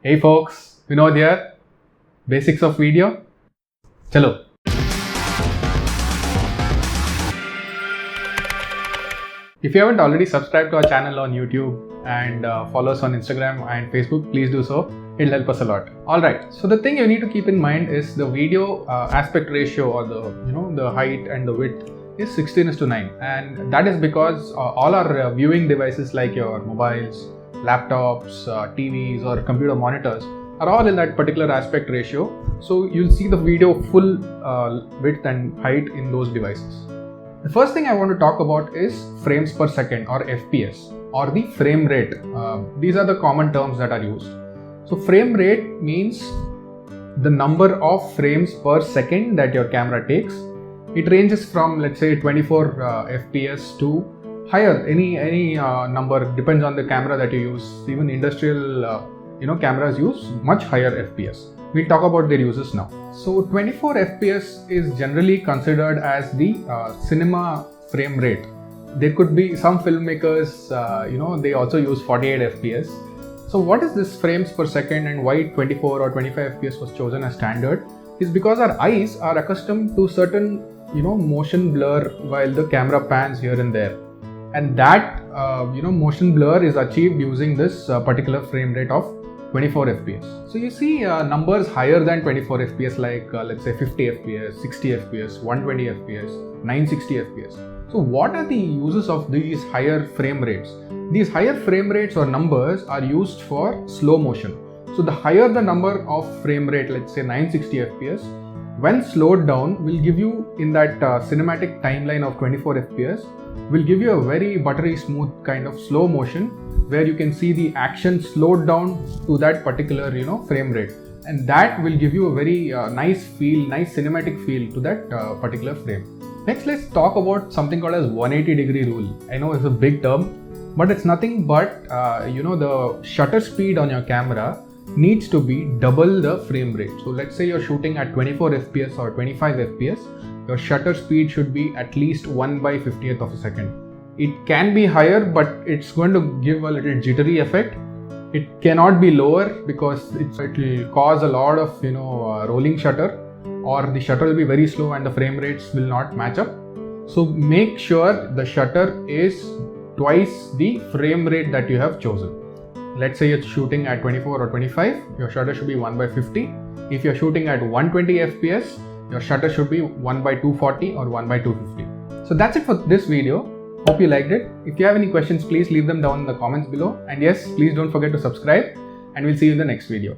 Hey folks, Vinod here. Basics of video. Chalo. If you haven't already subscribed to our channel on YouTube and follow us on Instagram and Facebook, please do so. It'll help us a lot. Alright, so the thing you need to keep in mind is the video aspect ratio, or the height and the width is 16:9, and that is because all our viewing devices like your mobiles, laptops, TVs or computer monitors are all in that particular aspect ratio. So you'll see the video full width and height in those devices. The first thing I want to talk about is frames per second, or FPS, or the frame rate. These are the common terms that are used. So frame rate means the number of frames per second that your camera takes. It ranges from, let's say, 24 FPS to higher. Any number, depends on the camera that you use. Even industrial cameras use much higher FPS. We'll talk about their uses now. So 24 FPS is generally considered as the cinema frame rate. There could be some filmmakers, they also use 48 FPS. So what is this frames per second, and why 24 or 25 FPS was chosen as standard is because our eyes are accustomed to certain motion blur while the camera pans here and there, and that motion blur is achieved using this particular frame rate of 24 FPS. So you see numbers higher than 24 FPS like let's say 50 FPS, 60 FPS, 120 FPS, 960 FPS. So what are the uses of these higher frame rates? These higher frame rates or numbers are used for slow motion. So the higher the number of frame rate, let's say 960 FPS, when slowed down will give you, in that cinematic timeline of 24 FPS, will give you a very buttery smooth kind of slow motion where you can see the action slowed down to that particular frame rate, and that will give you a very nice cinematic feel to that particular frame. Next, let's talk about something called as 180-degree rule. I know it's a big term, but it's nothing but the shutter speed on your camera needs to be double the frame rate. So let's say you're shooting at 24 FPS or 25 FPS, your shutter speed should be at least 1/50th of a second. It can be higher, but it's going to give a little jittery effect. It cannot be lower because it will cause a lot of rolling shutter, or the shutter will be very slow and the frame rates will not match up. So make sure the shutter is twice the frame rate that you have chosen. Let's say you're shooting at 24 or 25, your shutter should be 1/50. If you're shooting at 120 FPS, your shutter should be 1/240 or 1/250. So that's it for this video. Hope you liked it. If you have any questions, please leave them down in the comments below. And yes, please don't forget to subscribe, and we'll see you in the next video.